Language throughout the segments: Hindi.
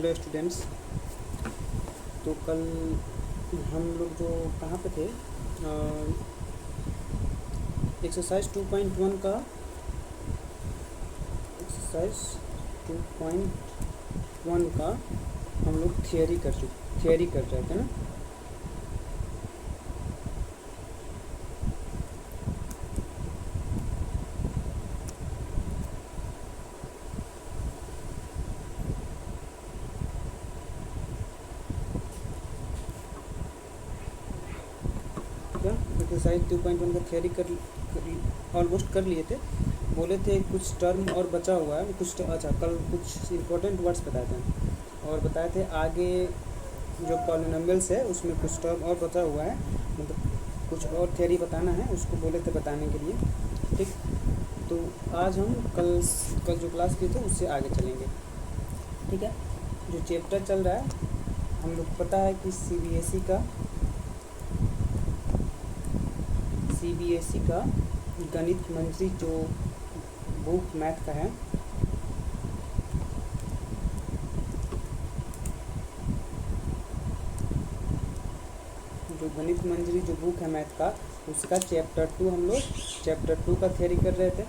Hello students. तो कल हम लोग जो कहाँ पे थे, एक्सरसाइज 2.1 का एक्सरसाइज 2.1 का हम लोग थियरी कर रहे थे ना। क्या एक्सरसाइज 2.1 का थियरी कर ऑलमोस्ट कर लिए थे। बोले थे कुछ टर्म और बचा हुआ है, कुछ अच्छा कल कुछ इंपॉर्टेंट वर्ड्स बताए थे और बताए थे आगे जो पॉलिनोमियल्स है उसमें कुछ टर्म और बचा हुआ है, मतलब कुछ और थियरी बताना है, उसको बोले थे बताने के लिए। ठीक, तो आज हम कल जो क्लास किए थे उससे आगे चलेंगे। ठीक है, जो चैप्टर चल रहा है हम लोग पता है कि सीबीएसई का गणित मंत्री जो बुक मैथ का है, जो गणित मंत्री जो बुक है मैथ का, उसका चैप्टर 2 हम लोग चैप्टर 2 का थियरी कर रहे थे।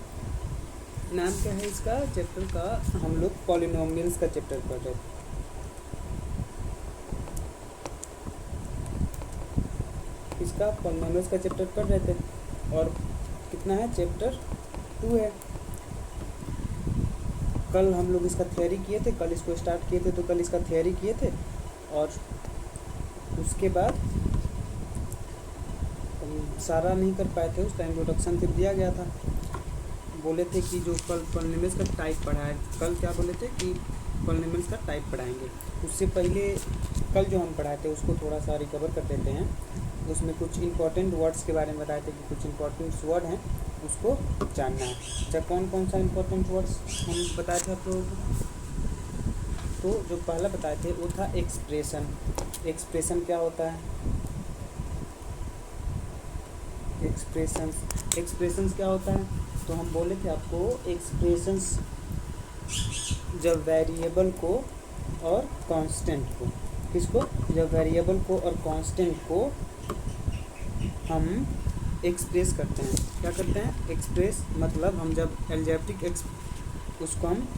नाम क्या है इसका चैप्टर का? हम लोग पॉलिनोमियल्स का चैप्टर पढ़ रहे थे। इसका पॉलिनोमियल्स का चैप्टर पढ़ रहे थे और कितना है, चैप्टर 2 है। कल हम लोग इसका थियरी किए थे, कल इसको स्टार्ट किए थे, तो कल इसका थियरी किए थे और उसके बाद सारा नहीं कर पाए थे, उस टाइम इंट्रोडक्शन फिर दिया गया था। बोले थे कि जो कल पॉलिनोमियल्स का टाइप पढ़ा है, कल क्या बोले थे कि पॉलिनोमियल्स का टाइप पढ़ाएंगे। उससे पहले कल जो हम पढ़ाए थे उसको थोड़ा सा रिकवर कर देते हैं। उसमें कुछ इंपॉर्टेंट वर्ड्स के बारे में बताए थे कि कुछ इंपॉर्टेंट वर्ड हैं उसको जानना है। अच्छा, कौन कौन सा इंपॉर्टेंट वर्ड्स हम बताए थे आप लोगों को? तो जो पहला बताए थे वो था एक्सप्रेशन। एक्सप्रेशन क्या होता है? एक्सप्रेशंस क्या होता है? तो हम बोले थे आपको एक्सप्रेशंस जब वेरिएबल को और कांस्टेंट को, किसको? जब वेरिएबल को और कांस्टेंट को हम एक्सप्रेस करते हैं। क्या करते हैं? एक्सप्रेस, मतलब हम जब एल्जेब्रिक उसको हम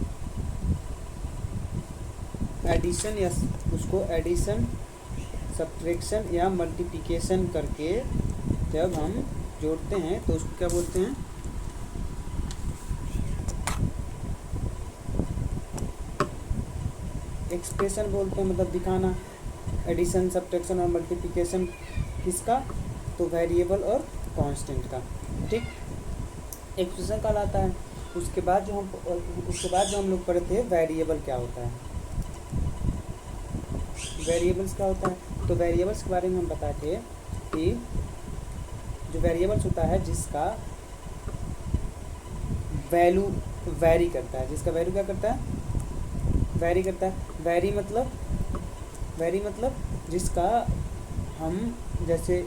एडिशन या उसको एडिशन, सब्ट्रैक्शन या मल्टीप्लिकेशन करके जब हम जोड़ते हैं तो उसको क्या बोलते हैं? एक्सप्रेशन बोलते हैं, मतलब दिखाना। एडिशन, सब्ट्रैक्शन और मल्टीप्लिकेशन किसका? तो वेरिएबल और कांस्टेंट का। ठीक, एक्सप्रेशन कहलाता है। उसके बाद जो हम लोग पढ़े थे वेरिएबल क्या होता है, वेरिएबल्स क्या होता है। तो वेरिएबल्स के बारे में हम बताए थे कि जो वेरिएबल्स होता है जिसका वैल्यू वैरी करता है, जिसका वैल्यू क्या करता है? वैरी करता है। वैरी मतलब जिसका हम जैसे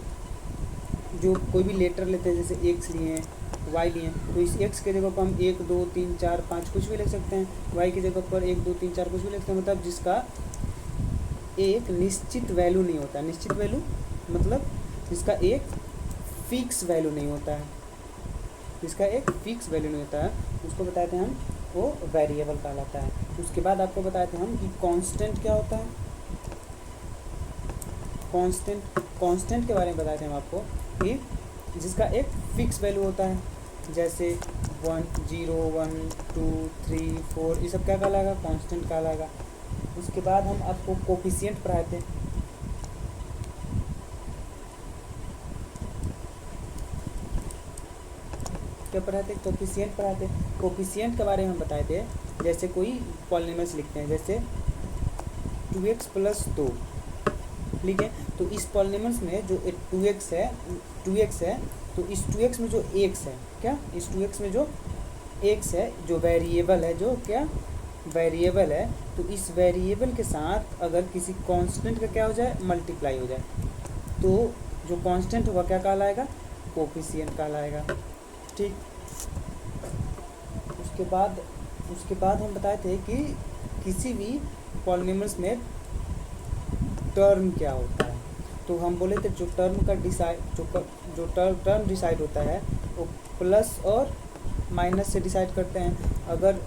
जो कोई भी लेटर लेते हैं, जैसे एक्स लिए हैं, वाई लिए हैं, तो इस एक्स के जगह पर हम 1 2 3 4 5 कुछ भी लिख सकते हैं, वाई की जगह पर 1 2 3 4 कुछ भी लिख सकते हैं। मतलब जिसका एक निश्चित वैल्यू नहीं होता। निश्चित वैल्यू मतलब जिसका एक फिक्स वैल्यू नहीं होता है, जिसका एक फिक्स वैल्यू नहीं होता है, उसको बताए थे हम, वो वेरिएबल कहलाता है। उसके बाद आपको बताए थे हम कि कांस्टेंट क्या होता है। कांस्टेंट के बारे में बताए थे हम आपको कि जिसका एक फिक्स वैल्यू होता है, जैसे 1 0 1 2 3 4, ये सब क्या कहलाएगा? कांस्टेंट कहलाएगा। उसके बाद हम आपको कोफिशिएंट पढ़ाए थे। क्या पढ़ाए थे? कोफिशिएंट पढ़ाए थे। कोफिशिएंट के बारे में हम बताए थे, जैसे कोई पॉलिनोमियल्स लिखते हैं, जैसे 2x + 2, ठीक है। तो इस पॉलिनोमियल्स में जो 2x है, तो इस 2x में जो x है, क्या इस 2x में जो x है, जो वेरिएबल है, जो क्या वेरिएबल है, तो इस वेरिएबल के साथ अगर किसी कांस्टेंट का क्या हो जाए? मल्टीप्लाई हो जाए, तो जो कांस्टेंट होगा क्या कहलाएगा? कोफिशिएंट कहलाएगा। ठीक, उसके बाद हम बताए थे कि किसी भी पॉलिनॉमियल्स में टर्म क्या होता है। तो हम बोले थे जो टर्म का जो टर्म डिसाइड होता है वो प्लस और माइनस से डिसाइड करते हैं, अगर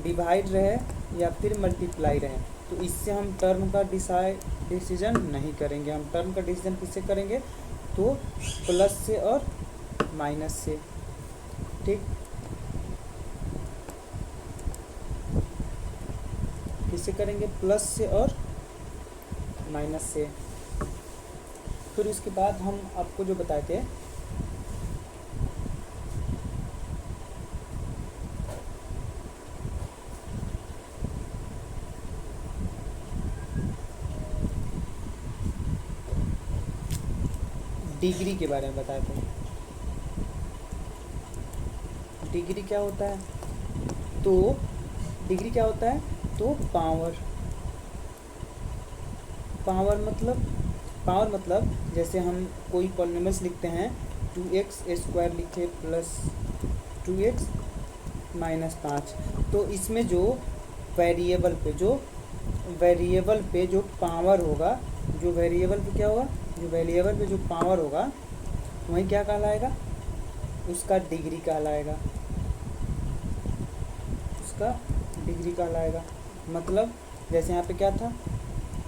डिवाइड रहे या फिर मल्टीप्लाई रहे, तो इससे हम टर्म का डिसीजन नहीं करेंगे। हम टर्म का डिसीजन किससे करेंगे, तो प्लस से और माइनस से। ठीक, किससे करेंगे, प्लस से और माइनस से। फिर उसके बाद हम आपको जो बताए थे डिग्री के बारे में बताए थे। डिग्री क्या होता है, तो डिग्री क्या होता है, तो पावर मतलब जैसे हम कोई पॉलिनॉमियल्स लिखते हैं 2x² लिखे प्लस 2x माइनस 5, तो इसमें जो वेरिएबल पे जो पावर होगा, जो वेरिएबल पे क्या होगा, जो वेरिएबल पे जो पावर होगा वही क्या कहलाएगा, उसका डिग्री कहलाएगा, उसका डिग्री कहलाएगा। मतलब जैसे यहाँ पे क्या था,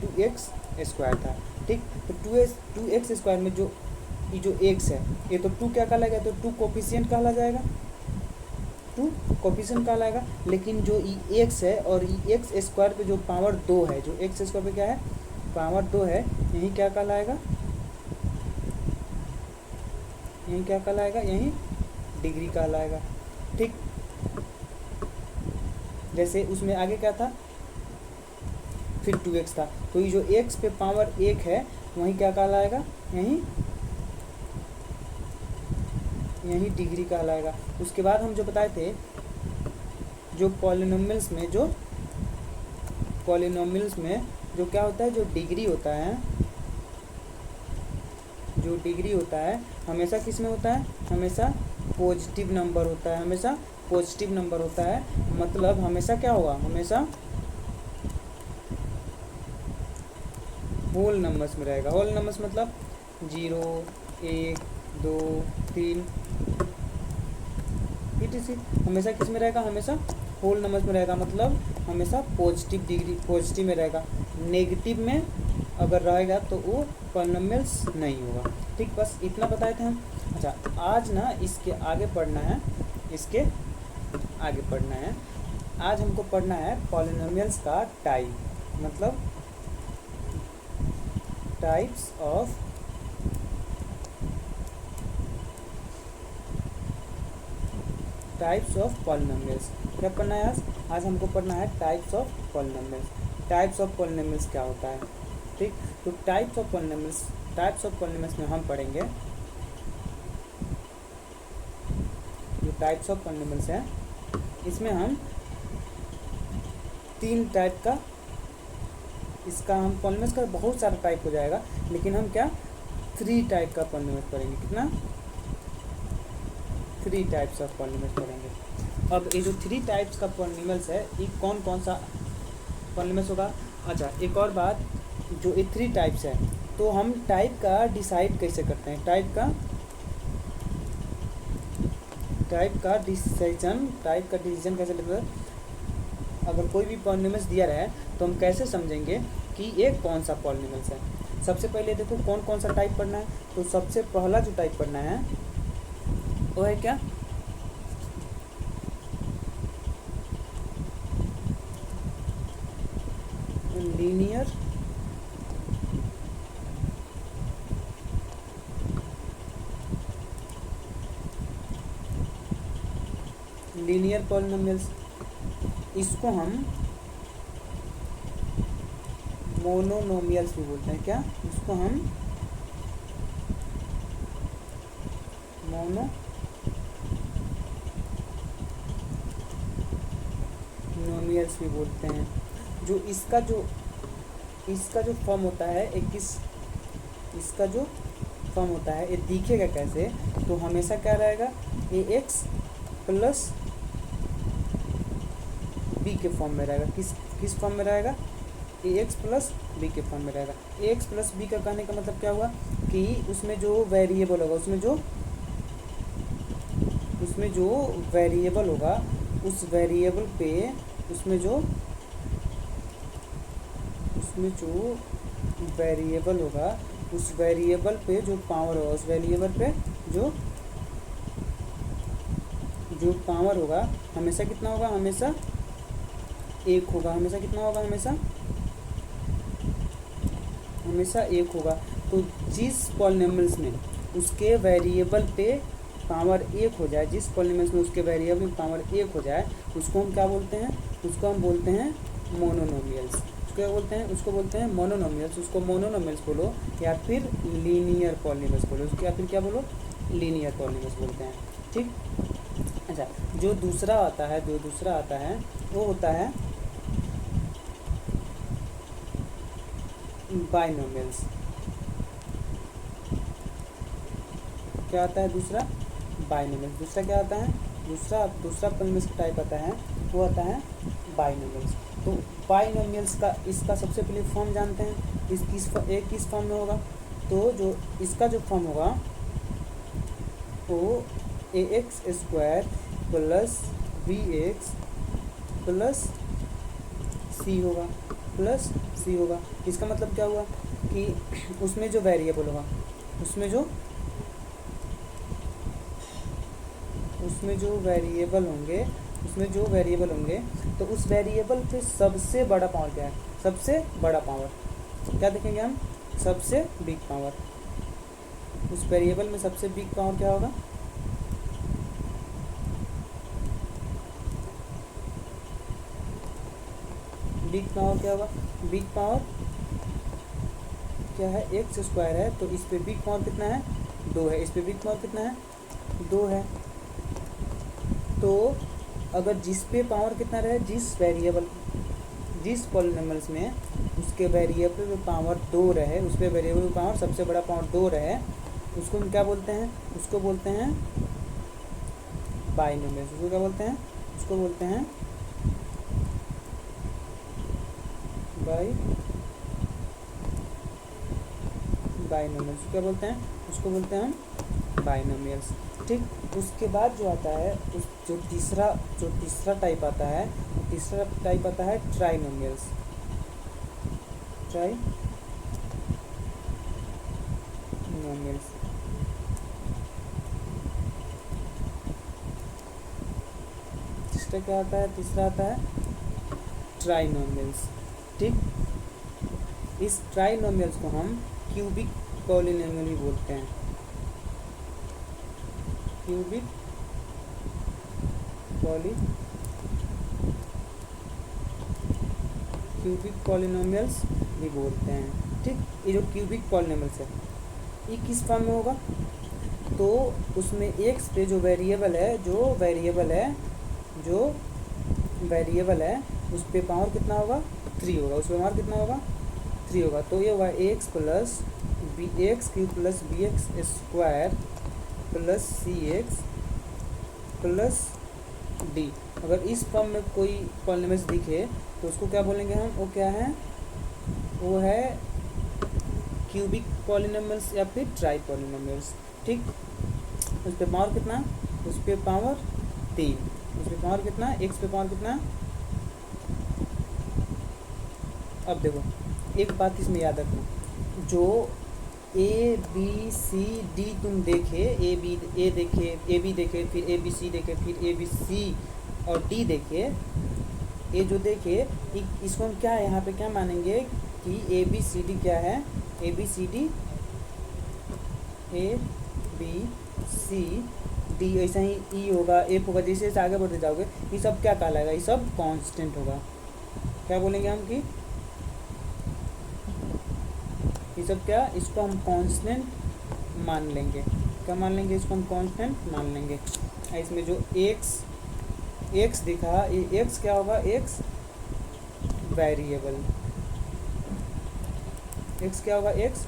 2x² था, ठीक, तो 2x² में जो ये जो x है, ये तो 2 क्या कहलाएगा, तो 2 कोफिशिएंट कहला जाएगा, 2 कोफिशिएंट कहलाएगा। लेकिन जो ये x है और ये x² पे जो पावर 2 है, जो x² पे क्या है, पावर 2 है, यही क्या कहलाएगा, यही क्या कहलाएगा, यही डिग्री कहलाएगा। ठीक, जैसे उसमें आगे क्या था, फिर 2x था, तो ये जो x पे पावर 1 है वही क्या कहलाएगा, यही डिग्री कहलाएगा। उसके बाद हम जो बताए थे, जो पॉलिनॉमियल्स में जो क्या होता है, जो डिग्री होता है हमेशा किस में होता है, हमेशा पॉजिटिव नंबर होता है, हमेशा पॉजिटिव नंबर होता है। मतलब हमेशा क्या होगा, हमेशा होल नंबर्स में रहेगा। होल नंबर्स मतलब 0, 1, 2, 3 etc. हमेशा किस में रहेगा, हमेशा होल नंबर्स में रहेगा, मतलब हमेशा पॉजिटिव में रहेगा। नेगेटिव में अगर रहेगा तो वो पॉलिनॉमियल्स नहीं होगा। ठीक, बस इतना बताए थे हम। अच्छा, आज ना इसके आगे पढ़ना है, आज हमको पढ़ना है पॉलिनॉमियल्स का टाइप, मतलब टाइप्स ऑफ पॉलिनॉमियल्स। क्या पढ़ना है आज हमको पढ़ना है types of polynomials. Types of polynomials क्या होता है, ठीक, तो टाइप्स ऑफ पॉलिनॉमियल्स में हम पढ़ेंगे, जो टाइप्स ऑफ पॉलिनॉमियल्स हैं इसमें हम 3 टाइप का, इसका हम पॉलिनॉमियल्स का बहुत सारा टाइप हो जाएगा, लेकिन हम क्या 3 टाइप का पॉलिनॉमियल्स पढ़ेंगे। कितना, 3 टाइप्स ऑफ पॉलिनॉमियल्स पढ़ेंगे। अब ये जो 3 टाइप्स का पॉलिनॉमियल्स है, ये कौन कौन सा पॉलिनॉमियल्स होगा। अच्छा, एक और बात, जो ये 3 टाइप्स है, तो हम टाइप का डिसाइड कैसे करते हैं, टाइप का डिसीजन कैसे लेते हैं। अगर कोई भी पॉलिनॉमियल्स दिया रहा है तो हम कैसे समझेंगे कि ये कौन सा पॉलिनॉमियल्स है। सबसे पहले देखो कौन कौन सा टाइप पढ़ना है, तो सबसे पहला जो टाइप पढ़ना है वो है क्या, लीनियर पॉलिनॉमियल्स। इसको हम मोनोनोमियल्स भी बोलते हैं। क्या, इसको हम मोनोनोमियल्स भी बोलते हैं। जो इसका जो फॉर्म होता है, इसका जो फॉर्म होता है, ये दिखेगा कैसे, तो हमेशा क्या रहेगा, ax प्लस b के फॉर्म में रहेगा। किस फॉर्म में रहेगा, ए एक्स प्लस बी के फॉर्म में रहेगा। ए एक्स प्लस बी का कहने का मतलब क्या हुआ कि उसमें जो वेरिएबल होगा, उसमें जो वेरिएबल होगा उस वेरिएबल पे उसमें जो वेरिएबल होगा उस वेरिएबल पे जो पावर होगा, उस वेरिएबल पे जो पावर होगा हमेशा कितना होगा, हमेशा एक होगा। हमेशा कितना होगा, हमेशा एक होगा। तो जिस पॉलिनोमियल्स में उसके वेरिएबल पे पावर एक हो जाए, जिस पॉलिनोमियल्स में उसके वेरिएबल में पावर एक हो जाए, उसको हम क्या बोलते हैं, उसको हम बोलते हैं मोनोनोमियल्स। उसको क्या बोलते हैं, उसको बोलते हैं मोनोनोमियल्स। उसको मोनोनोमियल्स बोलो या फिर लीनियर पॉलिनोमियल्स बोलो, उसको या फिर क्या बोलो, लीनियर पॉलिनोमियल्स बोलते हैं। ठीक। अच्छा, जो दूसरा आता है वो होता है बाइनोमियल्स। क्या आता है दूसरा, बाइनोमियल्स। दूसरा क्या आता है, दूसरा पॉलिनोमियल्स का टाइप आता है, वो आता है बाइनोमियल्स। तो बाइनोमियल्स का इसका सबसे पहले फॉर्म जानते हैं, किस फॉर्म में होगा। तो जो इसका जो फॉर्म होगा वो a x square plus b x plus c होगा। इसका मतलब क्या हुआ कि उसमें जो वेरिएबल होगा, उसमें जो वेरिएबल होंगे तो उस वेरिएबल पे सबसे बड़ा पावर क्या है, सबसे बड़ा पावर क्या देखेंगे हम, सबसे बिग पावर। उस वेरिएबल में सबसे बिग पावर क्या होगा, बिग पावर क्या होगा, बिग पावर क्या है, एक्स स्क्वायर है। तो इस पे बिग पावर कितना है, 2 है। इस पे बिग पावर कितना है, 2 है। तो अगर जिस पे पावर कितना रहे, जिस पॉलिनोमियल्स में उसके वेरिएबल पे पावर 2 रहे, उस पे वेरिएबल पावर सबसे बड़ा पावर 2 रहे, उसको हम क्या बोलते हैं, उसको बोलते हैं बाइनोमियल्स। उसको क्या बोलते हैं, उसको बोलते हैं बाइनोमियल्स। क्या बोलते हैं, उसको बोलते हैं हम बाइनोमियल्स। ठीक। उसके बाद जो आता है जो तीसरा टाइप आता है, ट्राइनोमियल्स। तीसरा क्या आता है, तीसरा आता है ट्राइनोमियल्स। ठीक। इस ट्राइनोमियल्स को हम क्यूबिक पॉलिनोमियल भी बोलते हैं। क्यूबिक पॉलिनोमियल्स भी बोलते हैं। ठीक। ये जो क्यूबिक पॉलिनोमियल्स है ये किस फॉर्म में होगा, तो उसमें एक्स पे जो वेरिएबल है उस पे पावर कितना होगा, 3 होगा। उस पे पावर कितना होगा, 3 होगा। तो ये होगा x plus b x cube plus b x square plus c x plus d. अगर इस फॉर्म में कोई पॉलिनोमियल्स दिखे तो उसको क्या बोलेंगे हम, वो क्या है, वो है क्यूबिक पॉलिनोमियल्स या फिर ट्राई पॉलिनोमियल्स। ठीक। उस पे पावर कितना, उस पे पावर 3, उस पे पावर कितना, एक्स पे पावर कितना। अब देखो एक बात इसमें याद रखो, जो ए बी सी डी तुम देखे, ए बी देखे, फिर ए बी सी देखे, फिर ए बी सी और डी देखे, ये जो देखे इसको हम क्या यहाँ पे क्या मानेंगे कि ए बी सी डी क्या है, ए बी सी डी ऐसा ही ई होगा, एफ होगा। जैसे जैसे आगे बढ़ते जाओगे ये सब क्या कहलाएगा, ये सब कांस्टेंट होगा। क्या बोलेंगे हम कि ये सब क्या, इसको हम कांस्टेंट मान लेंगे। क्या मान लेंगे, इसको हम कांस्टेंट मान लेंगे। इसमें जो एक्स दिखा, ये एक्स क्या होगा, एक्स वेरिएबल, एक्स क्या होगा, एक्स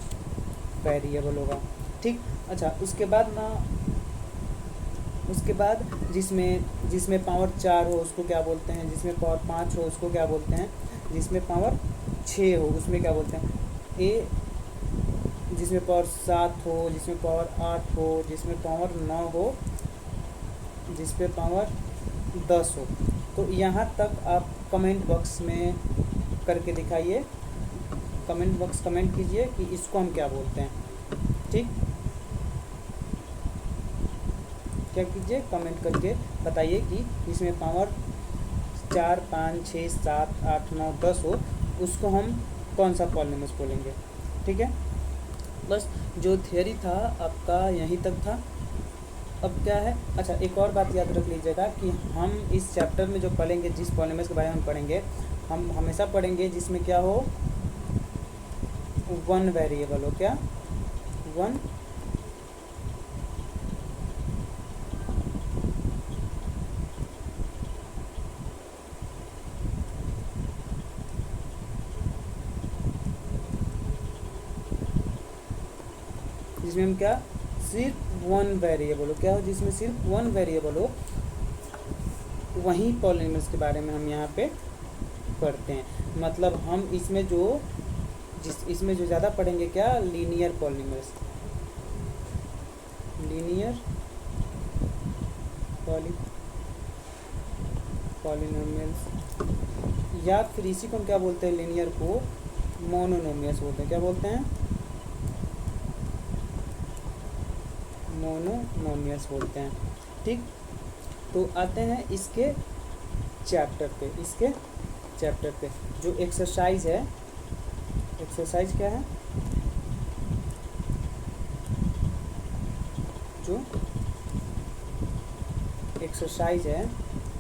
वेरिएबल होगा। ठीक। अच्छा, उसके बाद जिसमें पावर 4 हो उसको क्या बोलते हैं, जिसमें पावर 5 हो उसको क्या बोलते हैं, जिसमें पावर 6 हो उसमें क्या बोलते हैं, ए जिसमें पावर 7 हो, जिसमें पावर 8 हो, जिसमें पावर 9 हो, जिस पे पावर 10 हो। तो यहाँ तक आप कमेंट बॉक्स में करके दिखाइए, कमेंट बॉक्स कमेंट कीजिए कि इसको हम क्या बोलते हैं। ठीक, क्या कीजिए, कमेंट करके बताइए कि इसमें पावर 4, 5, 6, 7, 8, 9, 10 हो, उसको हम कौन सा पॉलिनोमियस बोलेंगे। ठीक है, बस जो थियरी था आपका यहीं तक था। अब क्या है, अच्छा एक और बात याद रख लीजिएगा कि हम इस चैप्टर में जो पढ़ेंगे, जिस पॉलिनोमियस के बारे में हम पढ़ेंगे, हम हमेशा पढ़ेंगे जिसमें क्या हो, वन वेरिएबल हो। क्या, वन जिसमें हम क्या, सिर्फ वन वेरिएबल हो। क्या हो, जिसमें सिर्फ वन वेरिएबल हो, वही पॉलिनोमियस के बारे में हम यहाँ पे पढ़ते हैं। मतलब हम इसमें इसमें जो ज़्यादा पढ़ेंगे क्या, लीनियर पॉलिनोमियस, लीनियर पॉलिनोमियल्स, या फिर इसी को हम क्या बोलते हैं, लीनियर को मोनोनोमियस बोलते हैं। क्या बोलते हैं, मोनोनोमियस बोलते हैं। ठीक, तो आते हैं इसके चैप्टर पे, जो एक्सरसाइज है, एक्सरसाइज क्या है, जो एक्सरसाइज है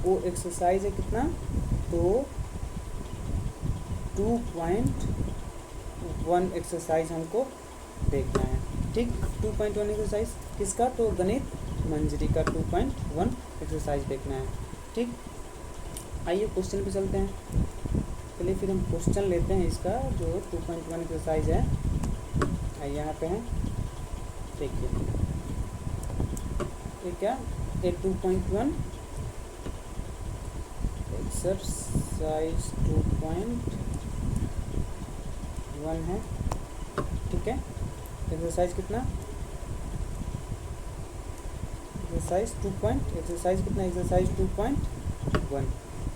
वो एक्सरसाइज है कितना, तो 2.1 एक्सरसाइज हमको देखना है। ठीक, 2.1 एक्सरसाइज किसका, तो गणित मंजरी का 2.1 एक्सरसाइज देखना है। ठीक, आइए क्वेश्चन पे चलते हैं। पहले फिर हम क्वेश्चन लेते हैं इसका, जो 2.1 एक्सरसाइज है। आइए यहाँ पे है, देखिए ये क्या, ये 2.1 एक्सरसाइज 2.1 है। ठीक है, एक्सरसाइज कितना, एक्सरसाइज 2.1।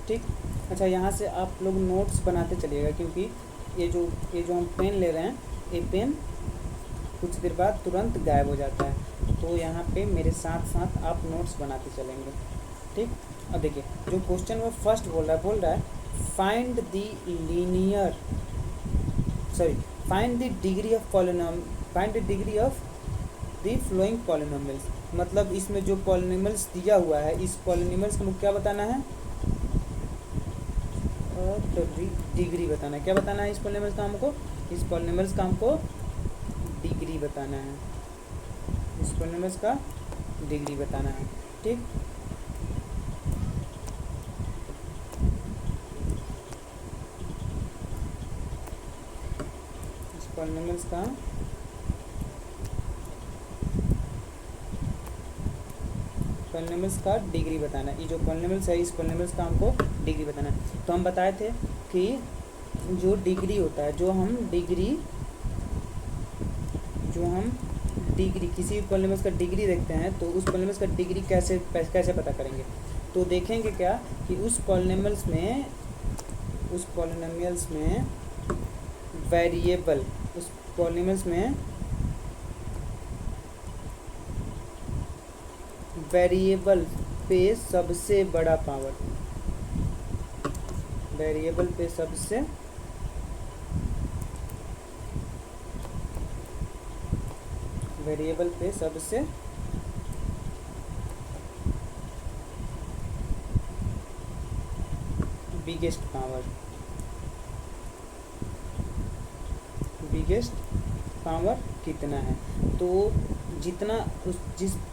ठीक, अच्छा यहाँ से आप लोग नोट्स बनाते चलिएगा, क्योंकि ये जो हम पेन ले रहे हैं, ये पेन कुछ देर बाद तुरंत गायब हो जाता है। तो यहाँ पे मेरे साथ साथ आप नोट्स बनाते चलेंगे। ठीक, अब देखिए जो क्वेश्चन वो फर्स्ट बोल रहा है find the degree of the flowing polynomials. मतलब इसमें जो पॉलिनोमियल्स दिया हुआ है, इस पॉलिनोमियल्स को क्या बताना है, डिग्री बताना है। क्या बताना है इस पॉलिनोमियल्स का हमको, इस पॉलिनोमियल्स का हमको डिग्री बताना है, इस पॉलिनोमियल्स का डिग्री बताना है। ठीक, इस पॉलिनोमियल्स का डिग्री बताना है। ये जो पॉलिनोमियल्स है, इस पॉलिनोमियल्स का हमको डिग्री बताना है। तो हम बताए थे कि जो डिग्री होता है, जो हम डिग्री किसी पॉलिनोमियल्स का डिग्री देखते हैं, तो उस पॉलिनोमियल्स का डिग्री कैसे पता करेंगे। तो देखेंगे क्या कि उस पॉलिनोमियल्स में वेरिएबल पे सबसे बड़ा पावर, वेरिएबल पे सबसे बिगेस्ट पावर कितना है। तो जितना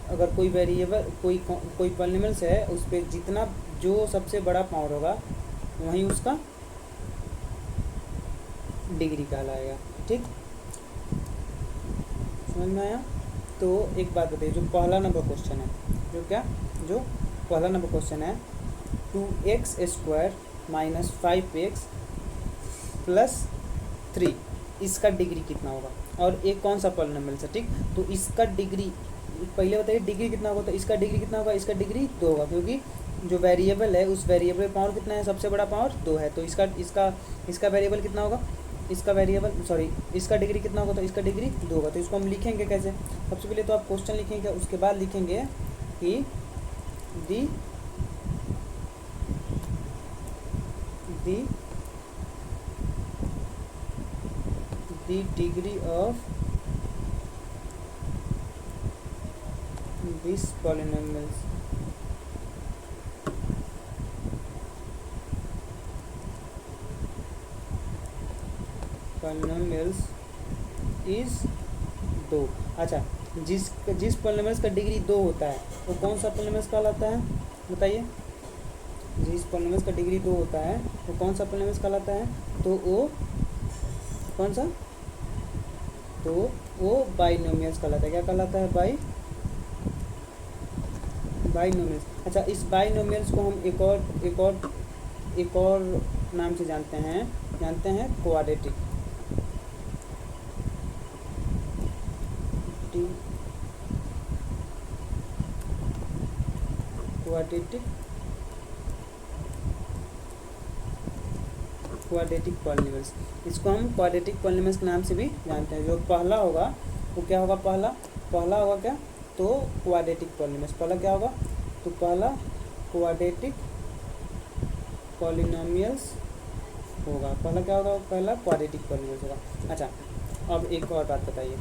अगर कोई वेरिएबल कोई पॉलिनोमियल्स है, उस पर जितना जो सबसे बड़ा पावर होगा, वहीं उसका डिग्री कहलाएगा। ठीक, समझ में आया। तो एक बात बताइए, जो पहला नंबर क्वेश्चन है, जो पहला नंबर क्वेश्चन है, 2x² - 5x + 3, इसका डिग्री कितना होगा। और एक कौन सा पॉलिनोमियल है, ठीक। तो इसका डिग्री पहले बताइए डिग्री कितना होगा, तो इसका डिग्री कितना होगा, इसका डिग्री 2 होगा, क्योंकि जो वेरिएबल है उस वेरिएबल का पावर कितना है, सबसे बड़ा पावर 2 है। तो इसका वेरिएबल कितना होगा, इसका डिग्री कितना होगा, तो इसका डिग्री 2 होगा। तो इसको हम लिखेंगे कैसे, सबसे पहले तो आप क्वेश्चन लिखेंगे, उसके बाद लिखेंगे कि the degree of this polynomials is 2। अच्छा, जिस पॉलिनोमियल्स का डिग्री 2 होता है वो कौन सा पॉलिनोमियल्स कहलाता है, बताइए। जिस पॉलिनोमियल्स का डिग्री 2 होता है वो कौन सा पॉलिनोमियल्स कहलाता है, तो वो कौन सा, तो वो बाइनोमियल्स कहलाता है। क्या कहलाता है, बाइनोमियल्स। अच्छा, इस बाइनोमियल्स को हम एक और नाम से जानते हैं क्वाड्रेटिक पॉलिनोमियल्स। इसको हम क्वाड्रेटिक पॉलिनोमियल्स के नाम से भी जानते हैं। जो पहला होगा वो क्या होगा, पहला होगा क्या, तो क्वाड्रेटिक पॉलिनोमियल्स। पहला क्या होगा, तो पहला क्वाड्रेटिक पॉलिनोमियल्स होगा। पहला क्या होगा, पहला क्वाड्रेटिक पॉलिनोमियल्स होगा। अच्छा, अब एक और बात बताइए,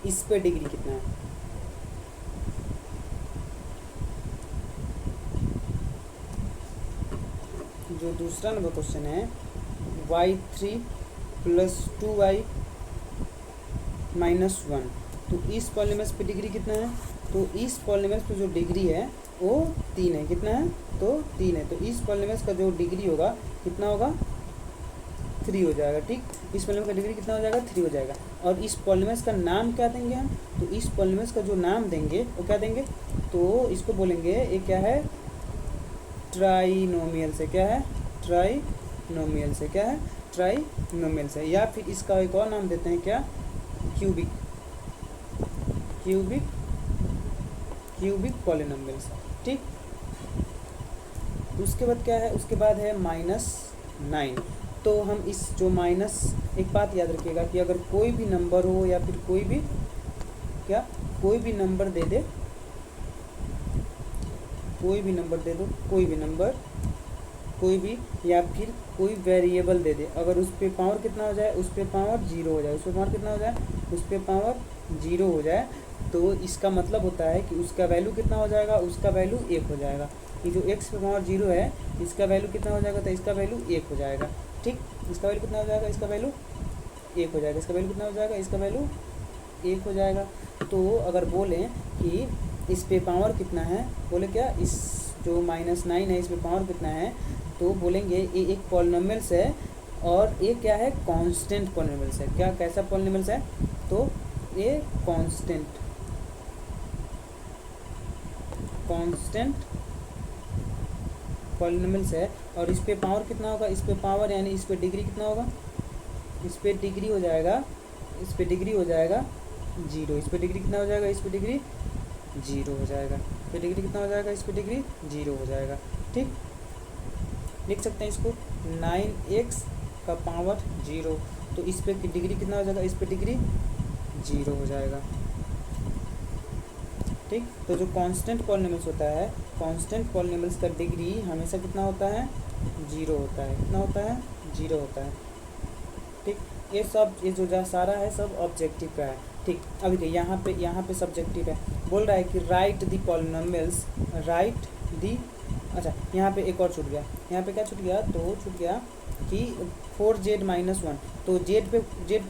इस पे डिग्री कितना है। जो दूसरा नंबर क्वेश्चन है y3 + 2y - 1, तो इस पॉलिनोमियल्स पे डिग्री कितना है, तो इस पॉलिनोमियल्स पे जो डिग्री है वो 3 है। कितना है, तो 3 है। तो इस पॉलिनोमियल्स का जो डिग्री होगा कितना होगा, 3 हो जाएगा, ठीक। इस पॉलिनोमियल्स का डिग्री कितना हो जाएगा, 3 हो जाएगा। और इस पॉलिनोमियल्स का नाम क्या देंगे हम, तो इस पॉलिनोमियल्स का जो नाम देंगे वो क्या देंगे, तो इसको बोलेंगे ये क्या है, ट्राइनोमियल से, क्या है, ट्राइनोमियल से, क्या है, ट्राइनोमियल से। या फिर इसका एक और नाम देते हैं, क्या, क्यूबिक पॉलिनोमियल्स, ठीक। उसके बाद क्या है, उसके बाद है -9। तो हम इस जो माइनस, एक बात याद रखिएगा कि अगर कोई भी नंबर हो या फिर कोई भी नंबर दे दे, कोई भी या फिर कोई वेरिएबल दे दे, अगर उस पे पावर कितना हो जाए, उस पे पावर 0 हो जाए, उस पे पावर कितना हो जाए, उस पे पावर 0 हो जाए, तो इसका मतलब होता है कि उसका वैल्यू कितना हो जाएगा, उसका वैल्यू 1 हो जाएगा। ये जो x पे पावर 0 है इसका वैल्यू कितना हो जाएगा, तो इसका वैल्यू 1 हो जाएगा, ठीक। इसका वैल्यू कितना हो जाएगा, इसका वैल्यू 1 हो जाएगा। इसका वैल्यू कितना हो जाएगा, इसका वैल्यू 1 हो जाएगा। तो अगर बोलें कि इस पे पावर कितना है, बोले क्या, इस जो -9 है इस पे पावर कितना है, तो बोलेंगे ये एक पॉलिनोमियल्स है और ये क्या है, कांस्टेंट पॉलिनोमियल्स है। क्या, कैसा पॉलिनोमियल्स है, तो ये कांस्टेंट पॉलिनोमियल्स है। और इस पे पावर कितना होगा, इस पे पावर यानी इस पे डिग्री कितना होगा, इस पे डिग्री हो जाएगा 0। इस पे डिग्री कितना हो जाएगा, इस पे डिग्री 0 हो जाएगा। इस पे डिग्री कितना हो जाएगा, इस पे डिग्री 0 हो जाएगा, ठीक। लिख सकते हैं इसको 9x का पावर 0, तो इस पे डिग्री कितना हो जाएगा, इस पे डिग्री 0 हो जाएगा, ठीक। तो जो कांस्टेंट पॉलिनोमियल्स होता है, कांस्टेंट पॉलिनोमियल्स का डिग्री हमेशा कितना होता है, 0 होता है। कितना होता है, 0 होता है, ठीक। ये जो सारा है सब ऑब्जेक्टिव का है, ठीक। अभी देखिए यहाँ पे सब्जेक्टिव है, बोल रहा है कि राइट दी पॉलिनोमियल्स, अच्छा यहाँ पे एक और छूट गया, यहाँ पे क्या छूट गया, तो छूट गया कि 4z - 1, तो z पे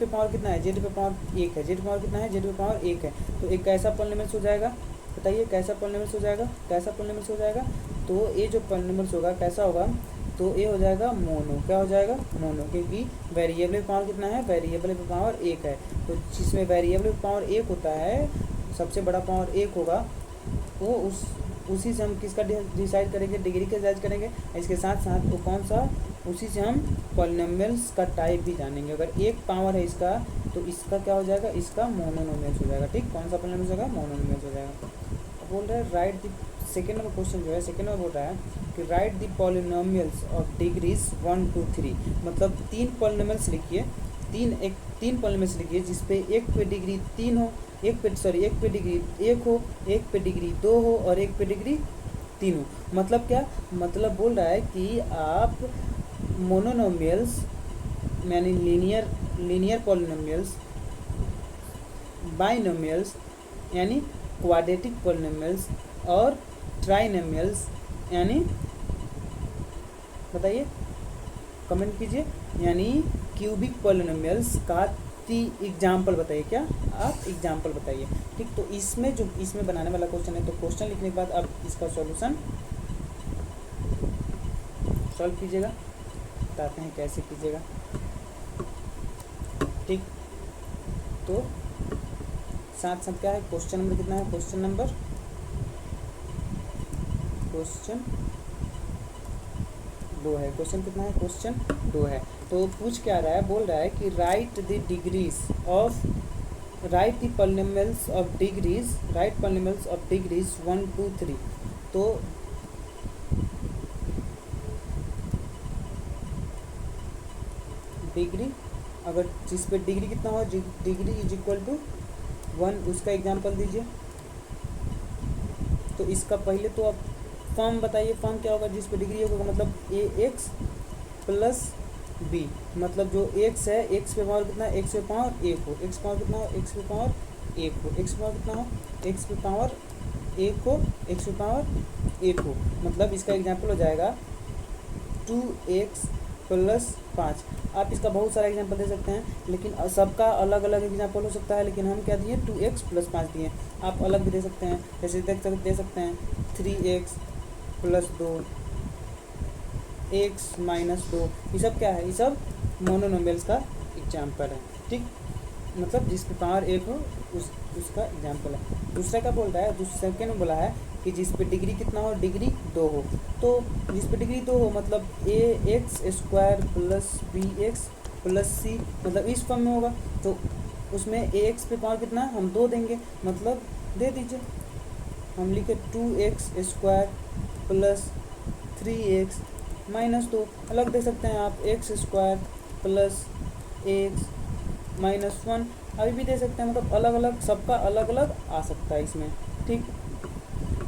पावर कितना है, z पे पावर 1 है, z पे पावर कितना है, z पे पावर 1 है। तो एक कैसा पॉलिनोमियल्स हो जाएगा, बताइए कैसा पॉलिनोमियल्स हो जाएगा, तो ये जो पॉलिनोमियल्स होगा कैसा होगा, तो ये हो जाएगा मोनो। क्या हो जाएगा, मोनो, क्योंकि वेरिएबल पे पावर कितना है, वेरिएबल पे पावर 1 है। तो जिसमें वेरिएबल पे पावर 1 होता है, सबसे बड़ा पावर 1 होगा, वो उसी से हम किसका डिसाइड करेंगे, डिग्री का डिसाइड करेंगे। इसके साथ साथ वो कौन सा उसी से हम पॉलिनोमियल्स का टाइप भी जानेंगे। अगर एक पावर है इसका तो इसका क्या हो जाएगा, इसका मोनोनोमियल्स हो जाएगा। ठीक, कौन सा पॉलिनोमियल्स होगा, मोनोनोमियल्स हो जाएगा। अब बोल रहे हैं right the second number question जो है, सेकेंड नंबर बोल रहा है कि right the polynomials of degrees 1 2 3, मतलब तीन पॉलिनोमियल्स लिखिए, तीन पॉलिनोमियल्स लिखिए जिसपे एक पे डिग्री 3 हो, एक पे डिग्री 1 हो, एक पे डिग्री 2 हो और एक पे डिग्री 3 हो। मतलब क्या, मतलब बोल रहा है कि आप मोनोनोमियल्स यानी लीनियर पॉलिनोमियल्स, बाइनोमियल्स यानी क्वाड्रेटिक पॉलिनोमियल्स और ट्राइनोमियल्स यानी, बताइए कमेंट कीजिए, यानी क्यूबिक पॉलिनोमियल्स का एग्जाम्पल बताइए। क्या आप एग्जाम्पल बताइए। ठीक, तो इसमें जो इसमें बनाने वाला क्वेश्चन है, तो क्वेश्चन लिखने के बाद अब इसका सॉल्यूशन सॉल्व कीजिएगा, बताते हैं कैसे कीजिएगा। ठीक, तो साथ साथ क्या है, क्वेश्चन नंबर कितना है, क्वेश्चन 2 है। क्वेश्चन कितना है, क्वेश्चन 2 है। तो पूछ क्या रहा है, बोल रहा है कि right the degrees of, right the polynomials of degrees, right polynomials of degrees 1 2 3। तो डिग्री, अगर जिस पे डिग्री कितना हो, डिग्री इज इक्वल टू 1, उसका एग्जाम्पल दीजिए। तो इसका पहले तो आप फॉर्म बताइए, फॉर्म क्या होगा, जिस पे डिग्री होगा, मतलब ए एक्स प्लस बी, मतलब जो एक्स है, एक्स पे पावर कितना है, एक्स पे पावर 1 हो, एक्स पावर कितना हो, एक्स पे पावर 1 हो, एक्स पावर कितना हो, एक्स पे पावर 1 हो, एक्स पे पावर 1 हो। मतलब इसका एग्जाम्पल हो जाएगा 2x प्लस 5। आप इसका बहुत सारा एग्जांपल दे सकते हैं, लेकिन सबका अलग अलग एग्जांपल हो सकता है, लेकिन हम क्या दिए, 2x प्लस 5 दिए। आप अलग भी दे सकते हैं, जैसे दे सकते हैं 3x प्लस 2, x माइनस 2। ये सब क्या है, ये सब मोनोनोमियल्स का एग्जाम्पल है। ठीक, मतलब जिस पे पावर 1 हो उसका एग्जाम्पल है। दूसरा क्या बोल रहा है, सेकेंड में बोला है कि जिस पे डिग्री कितना हो, डिग्री 2 हो। तो जिस पे डिग्री 2 हो मतलब ax² plus bx plus c, मतलब इस फॉर्म में होगा। तो उसमें ax पे पावर कितना, हम 2 देंगे, मतलब दे दीजिए, हम लिखे 2x² प्लस 3x माइनस 2। अलग दे सकते हैं आप, x² प्लस x माइनस 1, अभी भी दे सकते हैं। मतलब अलग अलग, सबका अलग अलग आ सकता है इसमें। ठीक,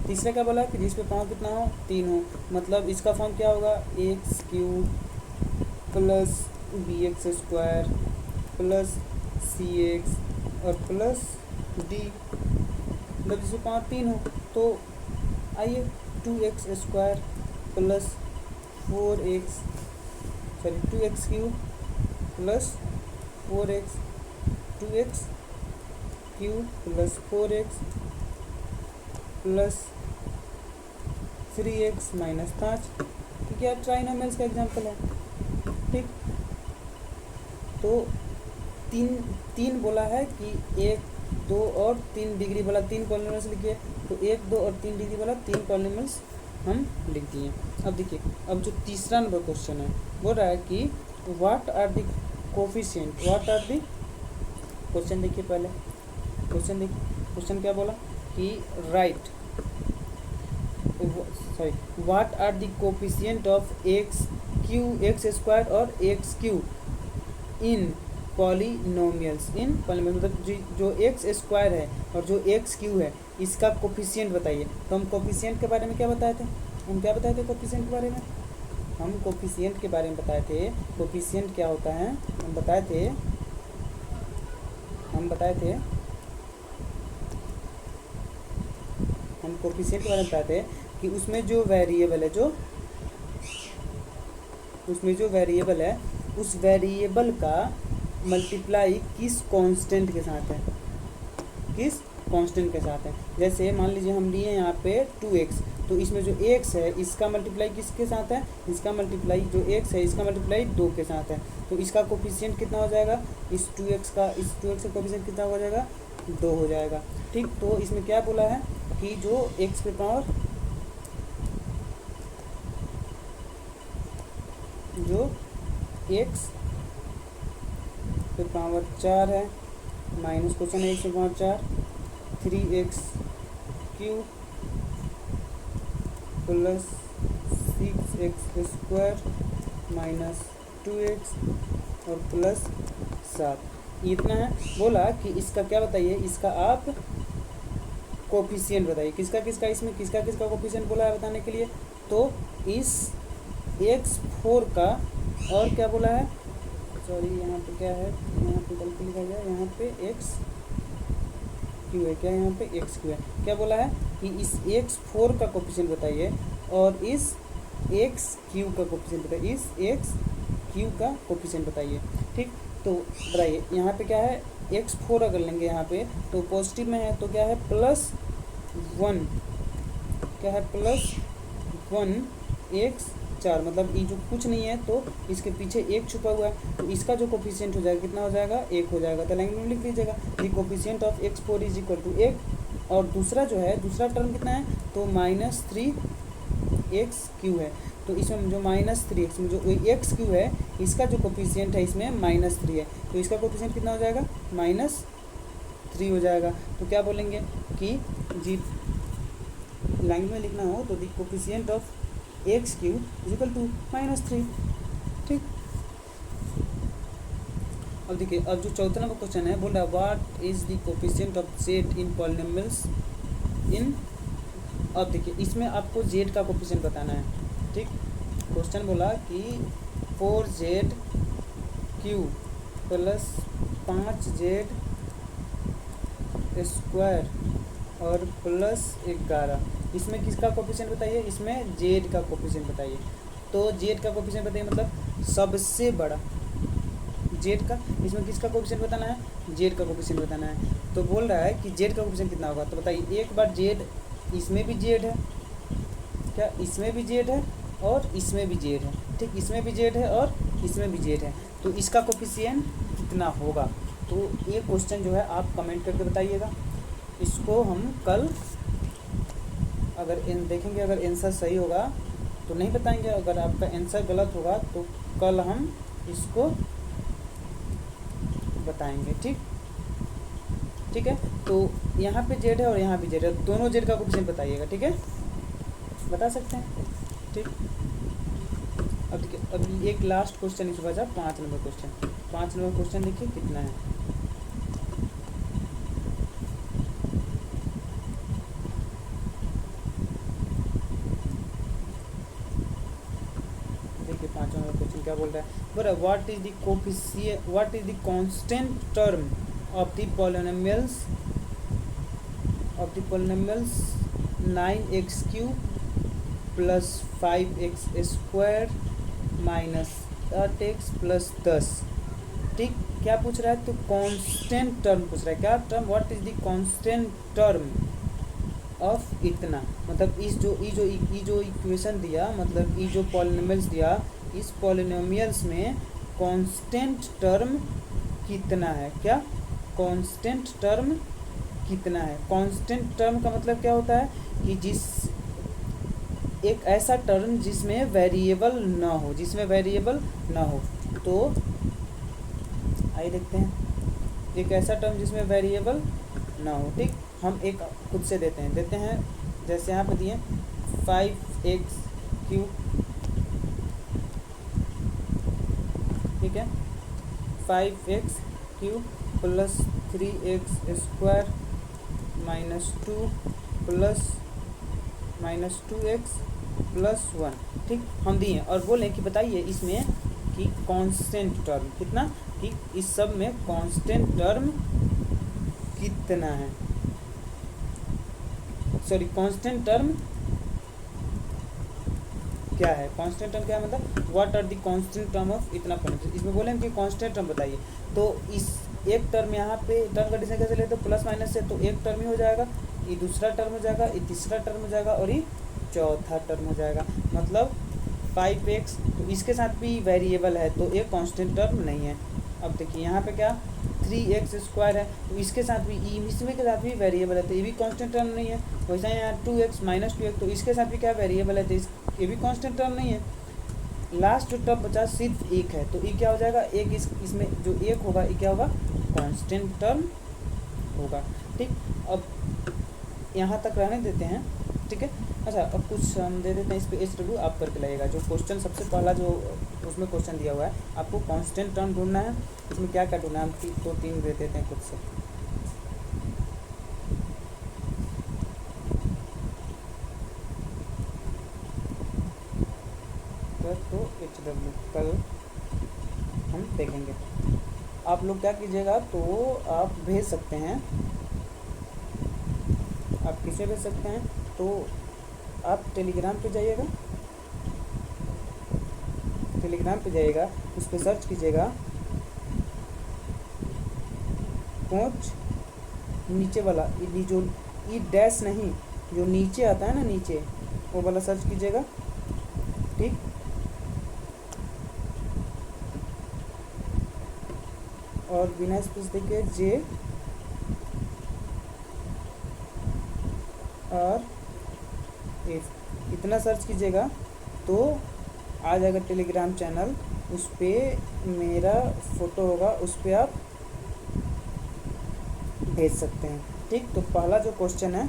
तीसरा क्या बोला कि जिस पे पावर कितना हो, 3 हो, मतलब इसका फॉर्म क्या होगा, x³ plus bx² plus cx और प्लस d, मतलब जिस पे पावर 3 हो। तो आइए 2x² plus 4x, sorry 2x³ plus 4x, 2x³ plus 4x plus 3x minus 5, क्योंकि आप ट्राइनोमियल्स का एग्जाम्पल है। ठीक, तो तीन बोला है कि 1 2 और 3 डिग्री वाला 3 पॉलिनोमियल्स लिखिए। तो 1 2 और 3 डिग्री वाला 3 पॉलिनोमियल्स हम लिख दिए। अब देखिए, अब जो तीसरा नंबर क्वेश्चन है, बोल रहा है कि what are the coefficient, what are the, question देखिए पहले, क्वेश्चन देखिए, क्वेश्चन क्या बोला कि right, sorry, what are the coefficient of x² और x³ इन पॉलिनोमियल्स, इन पॉलिनोमियल्स, मतलब जो x² है और जो x³ है, इसका कोफिशिएंट बताइए। तो हम कोफिशिएंट के बारे में क्या बताए थे, हम क्या बताए थे कोफिशिएंट के बारे में, हम कोफिशिएंट के बारे में बताए थे। कोफिशिएंट क्या होता है, हम बताए थे हम कोफिशिएंट के बारे में बताए थे कि उसमें जो वेरिएबल है, उसमें जो वेरिएबल है, उस वेरिएबल का मल्टीप्लाई किस कांस्टेंट के साथ है, किस कांस्टेंट के साथ है। जैसे मान लीजिए हम लिए यहाँ पे 2x, तो इसमें जो x है इसका मल्टीप्लाई किसके साथ है, इसका मल्टीप्लाई, जो x है इसका मल्टीप्लाई 2 के साथ है। तो इसका कोफिशिएंट कितना हो जाएगा, इस 2x का कोफिशिएंट कितना हो जाएगा, 2 हो जाएगा। ठीक, तो इसमें क्या बोला है कि जो x पे पावर जो x पे पावर 4 है माइनस क्वेश्चन है 1 से power 4 3x³ plus 6x² minus 2x और प्लस 7 इतना है। बोला कि इसका क्या बताइए, इसका आप कोफिशिएंट बताइए, किसका किसका इसमें किसका किसका कोफिशिएंट बोला है बताने के लिए। तो इस x4 का और क्या बोला है, सॉरी यहाँ पे क्या है, यहाँ पे गलती लिखा गया, यहाँ पे x³ है, क्या यहाँ पे x³ है, क्या बोला है कि इस x4 का कोफिशिएंट बताइए और इस x³ का कोफिशिएंट बताइए, इस x³ का कोफिशिएंट बताइए। ठीक, तो बताइए यहाँ पे क्या है, x4 अगर लेंगे यहाँ पे तो पॉजिटिव में है तो क्या है +1, क्या है +1x4, मतलब ये जो कुछ नहीं है तो इसके पीछे एक छुपा हुआ है, तो इसका जो कोफिशिएंट हो जाएगा कितना हो जाएगा, 1 हो जाएगा। तो लाइन में लिख दीजिएगा the coefficient of x4 is equal to 1। और दूसरा जो है, दूसरा टर्म कितना है तो -3x³ है, तो इसमें जो -3x में जो x³ है इसका जो कोफिशिएंट है इसमें -3 है, तो इसका कोफिशिएंट कितना हो जाएगा -3 हो जाएगा। तो क्या बोलेंगे कि जी लाइन में लिखना हो तो the coefficient of x³ is equal to -3। ठीक, अब देखिए, अब जो चौथा नंबर क्वेश्चन है बोल रहा है what is the coefficient of z in polynomials in. अब देखिए इसमें आपको z का कोफिशिएंट बताना है। ठीक, क्वेश्चन बोला कि 4z³ प्लस 5z² और प्लस 11, इसमें किसका कोफिशिएंट बताइए, इसमें z का कोफिशिएंट बताइए। तो z का कोफिशिएंट बताइए मतलब सबसे बड़ा z का, इसमें किसका कोफिशिएंट बताना है, z का कोफिशिएंट बताना है। तो बोल रहा है कि z का कोफिशिएंट कितना होगा, तो बताइए एक बार z, इसमें भी z है, क्या इसमें भी z है और इसमें भी z है। ठीक, इसमें भी z है और इसमें भी z है, तो इसका कोफिशिएंट कितना होगा। तो ये क्वेश्चन जो है आप कमेंट करके बताइएगा। इसको हम कल अगर देखेंगे, अगर आंसर सही होगा तो नहीं बताएंगे, अगर आपका आंसर गलत होगा तो कल हम इसको बताएंगे। ठीक, ठीक है, तो यहाँ पे z है और यहाँ भी z है, दोनों z का कोफिशिएंट बताइएगा। ठीक है, बता सकते हैं। ठीक, अब देखिए, अब एक लास्ट क्वेश्चन इस बचा 5 नंबर क्वेश्चन। 5 नंबर क्वेश्चन देखिए कितना है, देखिए 5 नंबर क्वेश्चन क्या बोल रहा है, बोल रहा है what is the coefficient, what is the constant term of the polynomials 9x³ plus 5x² minus 8x plus 10। ठीक, क्या पूछ रहा है, तो कांस्टेंट टर्म पूछ रहा है, क्या term, what is the constant term of इतना, मतलब इस जो इक्वेशन दिया, मतलब ये जो पॉलिनोमियल्स दिया, इस पॉलिनोमियल्स में कांस्टेंट टर्म कितना है, क्या कांस्टेंट टर्म कितना है। कांस्टेंट टर्म का मतलब क्या होता है कि एक ऐसा टर्म जिसमें वेरिएबल ना हो, जिसमें वेरिएबल ना हो। तो आइए देखते हैं, एक ऐसा टर्म जिसमें वेरिएबल ना हो। ठीक, हम एक खुद से देते हैं, जैसे यहाँ पे दिए 5x³, ठीक है, 5x³ plus 3x² minus 2 plus -2x plus 1। ठीक, हम दिए और बोले कि बताइए इसमें कि कांस्टेंट टर्म कितना, कि इस सब में कांस्टेंट टर्म कितना है, सॉरी कांस्टेंट टर्म क्या है, कांस्टेंट टर्म क्या है, मतलब what are the constant term of इतना पॉइंट। इसमें बोले कि कांस्टेंट टर्म बताइए, तो इस एक टर्म यहाँ पे टर्म का डिसीजन कैसे लेते, तो प्लस माइनस से, तो एक टर्म ही हो जाएगा, ये दूसरा टर्म हो जाएगा, ये तीसरा टर्म हो जाएगा और ये चौथा टर्म हो जाएगा। मतलब 5x, तो इसके साथ भी वेरिएबल है तो एक कांस्टेंट टर्म नहीं है। अब देखिए यहाँ पे क्या 3x² है, तो इसके साथ भी, इसमें के साथ भी वेरिएबल है तो ये भी कांस्टेंट टर्म नहीं है। वैसे यहाँ 2x माइनस 2x, तो इसके साथ भी क्या वेरिएबल है तो ये भी कांस्टेंट टर्म नहीं है। लास्ट जो टर्म बचा सिर्फ एक है, तो ये क्या हो जाएगा, एक इसमें जो एक होगा ये क्या होगा, कांस्टेंट टर्म होगा। ठीक, अब यहाँ तक रहने देते हैं। ठीक है, अच्छा अब कुछ हम दे देते हैं इस पे HW आप करके लाइएगा। जो क्वेश्चन सबसे पहला जो उसमें क्वेश्चन दिया हुआ है, आपको कांस्टेंट टर्म ढूंढना है। इसमें क्या क्या ढूंढना है, हम दो तीन दे देते हैं खुद से। तो HW कल हम देखेंगे। आप लोग क्या कीजिएगा, तो आप भेज सकते हैं, आप किसे भेज सकते हैं, तो आप टेलीग्राम पे जाइएगा, टेलीग्राम पे जाइएगा, उस पर सर्च कीजिएगा कोच नीचे वाला, ये जो ई डैश नहीं, जो नीचे आता है ना नीचे, वो वाला सर्च कीजिएगा। ठीक, और बिना स्पेस देखिए JR F इतना सर्च कीजिएगा तो आ जाएगा टेलीग्राम चैनल। उस पर मेरा फ़ोटो होगा, उस पर आप भेज सकते हैं। ठीक, तो पहला जो क्वेश्चन है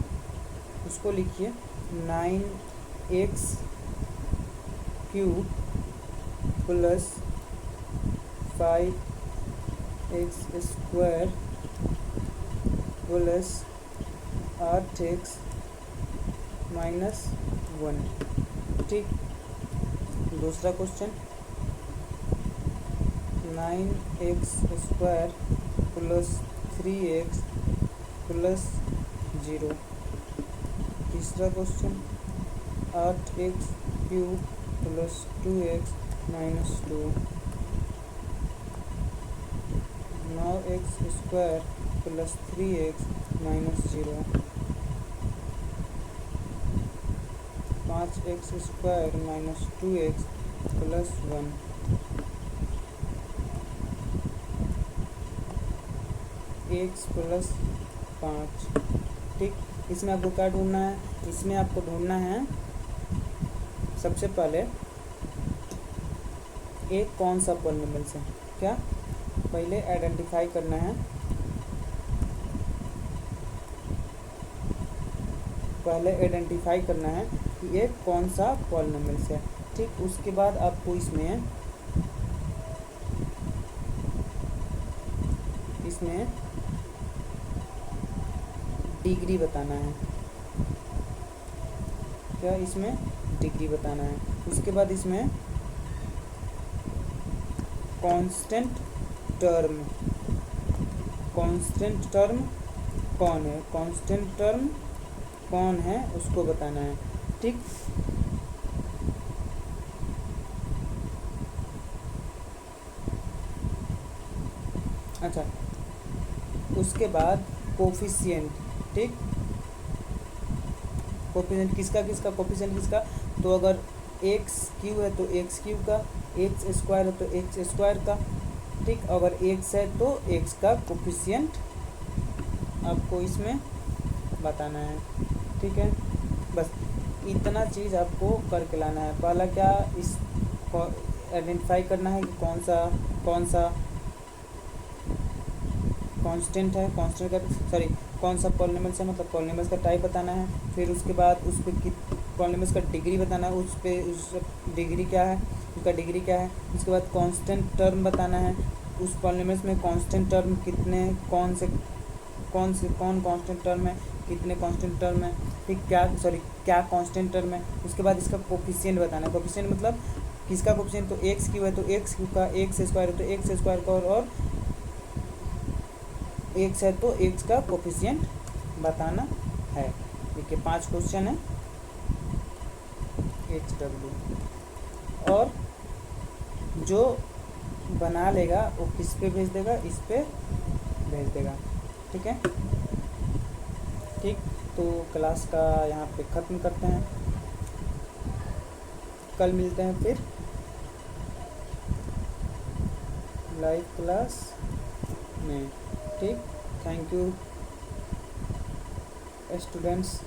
उसको लिखिए 9x cube plus 5x square plus 8x minus 1। ठीक, दूसरा question 9x square plus 3x plus 0। तीसरा question 8x cube plus 2x minus 2। 9x square plus 3x minus 0। 5x square minus 2x plus 1। x plus 5। ठीक, इसमें आपको क्या ढूंढना है, इसमें आपको ढूंढना है सबसे पहले एक कौन सा पॉलिनोमियल्स है। क्या, पहले आइडेंटिफाई करना है, पहले आइडेंटिफाई करना है कि एक कौन सा पॉलिनोमियल्स है। ठीक, उसके बाद आपको इसमें डिग्री बताना है। क्या, इसमें डिग्री बताना है। उसके बाद इसमें कांस्टेंट टर्म, कांस्टेंट टर्म कौन है, कांस्टेंट टर्म कौन है उसको बताना है। ठीक, अच्छा उसके बाद कोफिशिएंट। ठीक, कोफिशिएंट किसका किसका, कोफिशिएंट किसका, तो अगर एक्स क्यू है तो एक्स क्यू का, एक्स स्क्वायर है तो एक्स स्क्वायर का। ठीक, अगर एक्स है तो एक्स का कोफिशिएंट आपको इसमें बताना है। ठीक है, बस इतना चीज़ आपको करके लाना है। पहला क्या, इस आइडेंटिफाई करना है कि कौन सा कांस्टेंट है, कांस्टेंट का सॉरी कौन सा पॉलिनोमियल्स है, मतलब पॉलिनोमियल्स का टाइप बताना है। फिर उसके बाद उस पर पॉलिनोमियल्स का डिग्री बताना है, उस डिग्री क्या है, उसका डिग्री क्या है। उसके बाद कांस्टेंट टर्म बताना है, उस पॉलिनोमियल्स में कांस्टेंट टर्म कितने, कौन कांस्टेंट टर्म है, कितने कांस्टेंट टर्म है। ठीक, क्या कांस्टेंट टर्म है। उसके बाद इसका कोफिशिएंट बताना है। कोफिशिएंट मतलब किसका कोफिशिएंट, तो एक्स क्यू है तो एक्स क्यू का, एक्स स्क्वायर है तो एक्स स्क्वायर का, और एक्स है तो एक्स का कोफिशिएंट बताना है। देखिए 5 क्वेश्चन है HW, और जो बना लेगा वो किस पे भेज देगा, इस पे भेज देगा। ठीक है, ठीक, तो क्लास का यहाँ पे ख़त्म करते हैं, कल मिलते हैं फिर लाइव क्लास में। ठीक, थैंक यू स्टूडेंट्स।